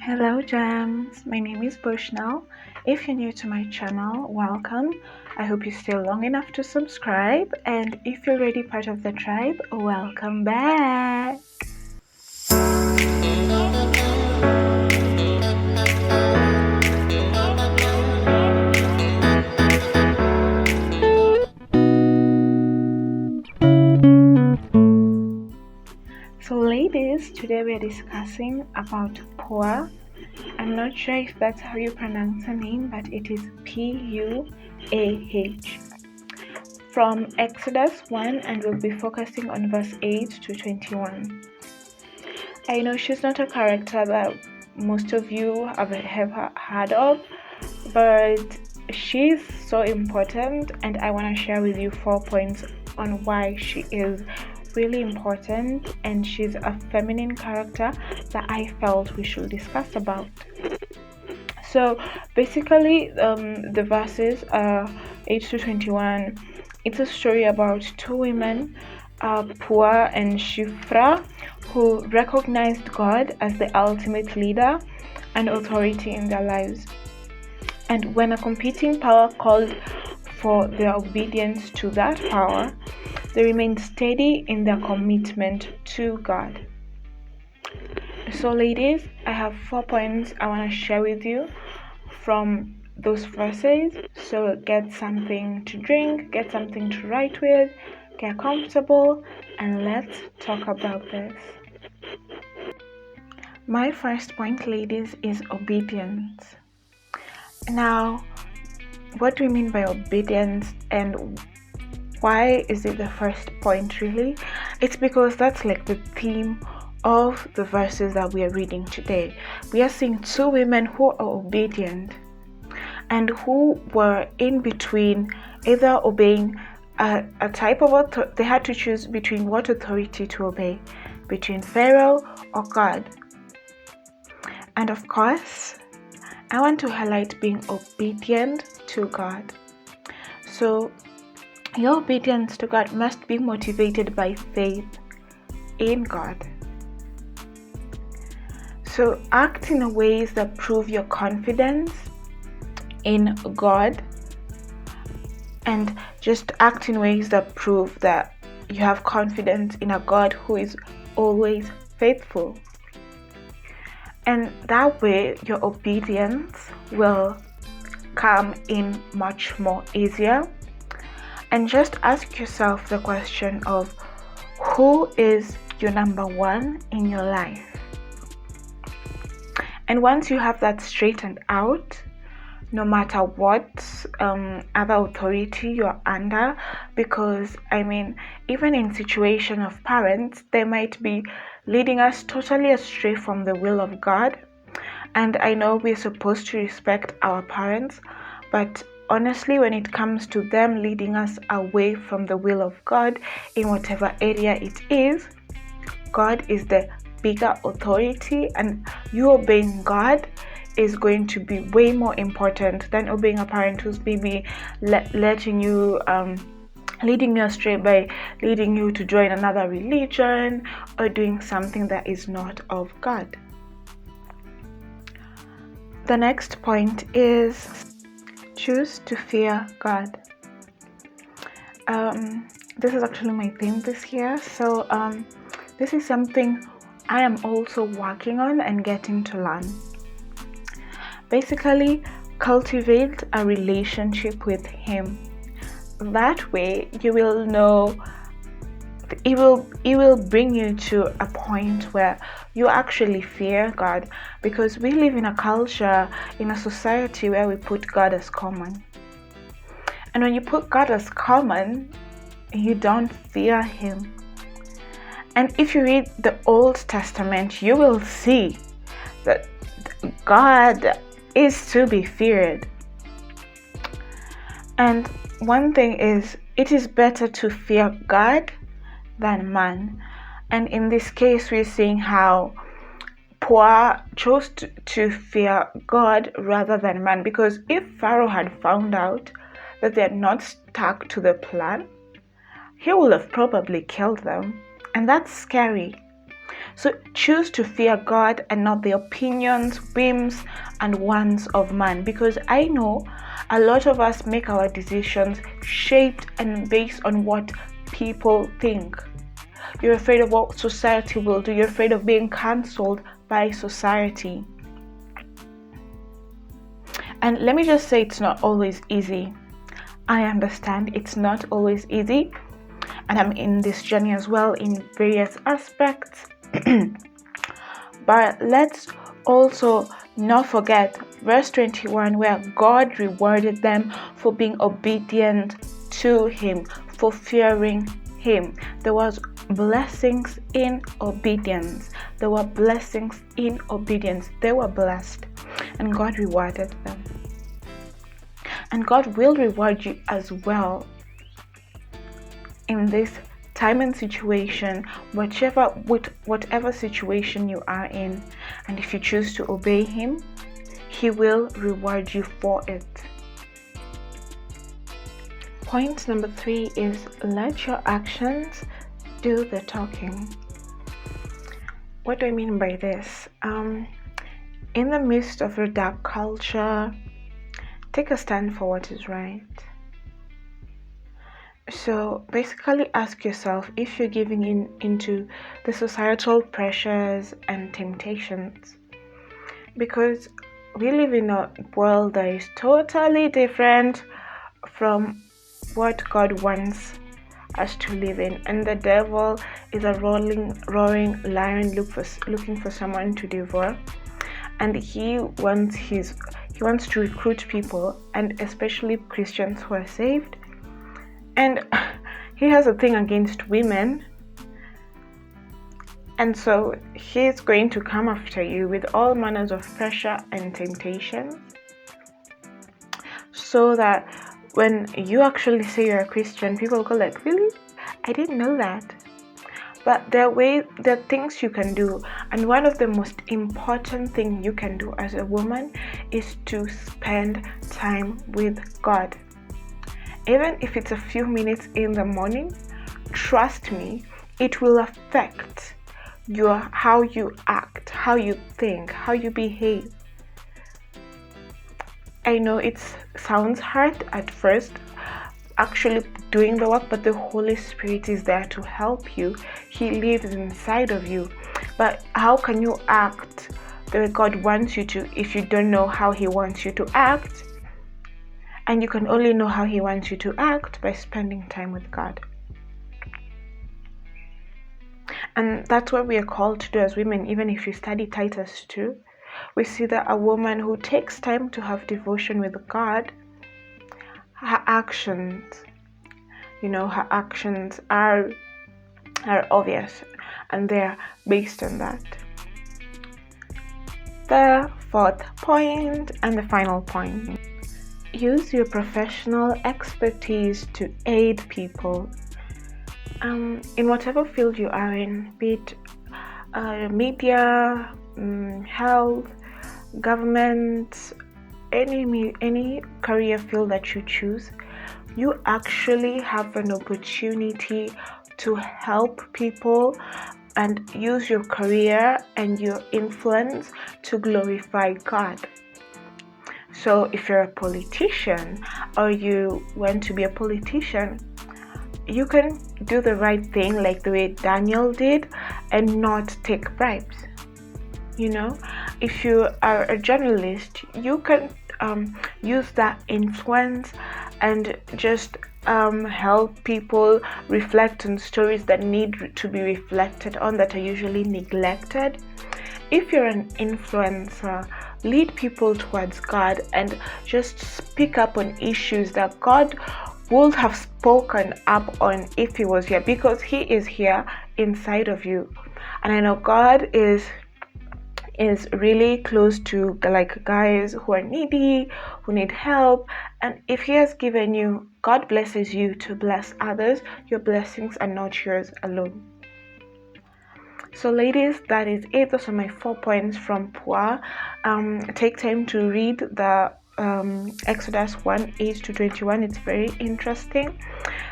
Hello Gems, my name is Bushnell. If you're new to my channel, welcome. I hope you stay long enough to subscribe, and if you're already part of the tribe, welcome back. So ladies, today we're discussing about Puah. I'm not sure if that's how you pronounce her name, but it is Puah. From Exodus 1, and we'll be focusing on verse 8 to 21. I know she's not a character that most of you have ever heard of, but she's so important, and I want to share with you 4 points on why she is really important, and she's a feminine character that I felt we should discuss about. So basically, the verses are 8 to 21. It's a story about two women, Puah and Shifra, who recognized God as the ultimate leader and authority in their lives. And when a competing power called for their obedience to that power, they remained steady in their commitment to God. So ladies, I have 4 points I want to share with you from those verses. So get something to drink, get something to write with, get comfortable, and let's talk about this. My first point, ladies, is obedience. Now, what do we mean by obedience, and why is it the first point really? It's because that's like the theme of the verses that we are reading today. We are seeing two women who are obedient and who were in between either obeying a type of authority. They had to choose between what authority to obey, between Pharaoh or God. And of course, I want to highlight being obedient to God. So your obedience to God must be motivated by faith in God. So act in ways that prove your confidence in God, and just act in ways that prove that you have confidence in a God who is always faithful. And that way your obedience will come in much more easier. And just ask yourself the question of who is your number one in your life. And once you have that straightened out, no matter what other authority you're under, because even in situation of parents, they might be leading us totally astray from the will of God. And I know we're supposed to respect our parents, but honestly, when it comes to them leading us away from the will of God in whatever area it is, God is the bigger authority, and you obeying God is going to be way more important than obeying a parent who's maybe letting you leading you astray by leading you to join another religion or doing something that is not of God. The next point is choose to fear God. This is actually my theme this year, so this is something I am also working on and getting to learn. Basically, cultivate a relationship with Him. That way, you will know, it will bring you to a point where you actually fear God, because we live in a culture, in a society where we put God as common. And when you put God as common, you don't fear Him. And if you read the Old Testament, you will see that God is to be feared. And one thing is, it is better to fear God than man. And in this case, we're seeing how Puah chose to fear God rather than man, because if Pharaoh had found out that they had not stuck to the plan, he would have probably killed them. And that's scary. So choose to fear God and not the opinions, whims, and wants of man, because I know a lot of us make our decisions shaped and based on what people think. You're afraid of what society will do. You're afraid of being cancelled by society. And let me just say, it's not always easy. I understand it's not always easy, and I'm in this journey as well in various aspects. But let's also not forget verse 21, where God rewarded them for being obedient to Him, for fearing Him. There was blessings in obedience. There were blessings in obedience. They were blessed, and God rewarded them. And God will reward you as well in this time and situation, whatever situation you are in. And if you choose to obey Him, He will reward you for it. Point number 3 is let your actions do the talking. What do I mean by this? In the midst of a dark culture, take a stand for what is right. So basically ask yourself if you're giving into the societal pressures and temptations, because we live in a world that is totally different from what God wants us to live in, and the devil is a roaring lion looking for someone to devour, and he wants to recruit people, and especially Christians who are saved. And he has a thing against women, and so he's going to come after you with all manners of pressure and temptation, so that when you actually say you're a Christian, people go like, really? I didn't know that. But there are things you can do, and one of the most important things you can do as a woman is to spend time with God. Even if it's a few minutes in the morning, trust me, it will affect how you act, how you think, how you behave. I know it sounds hard at first, actually doing the work, but the Holy Spirit is there to help you. He lives inside of you. But how can you act the way God wants you to if you don't know how He wants you to act? And you can only know how He wants you to act by spending time with God. And that's what we are called to do as women. Even if you study Titus 2, we see that a woman who takes time to have devotion with God, her actions are obvious, and they're based on that. The fourth point and the final point: use your professional expertise to aid people in whatever field you are in, be it media, health, government, any career field that you choose. You actually have an opportunity to help people and use your career and your influence to glorify God. So if you're a politician or you want to be a politician, you can do the right thing like the way Daniel did and not take bribes. If you are a journalist, you can use that influence and just help people reflect on stories that need to be reflected on, that are usually neglected. If you're an influencer, lead people towards God and just speak up on issues that God would have spoken up on if He was here, because He is here inside of you. And I know God is really close to guys who are needy, who need help, and if He has given you, God blesses you to bless others. Your blessings are not yours alone. So ladies, that is it. Those are my 4 points from Puah. Take time to read the Exodus 1:8-21. It's very interesting.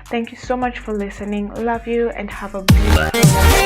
Thank you so much for listening. Love you and have a beautiful day.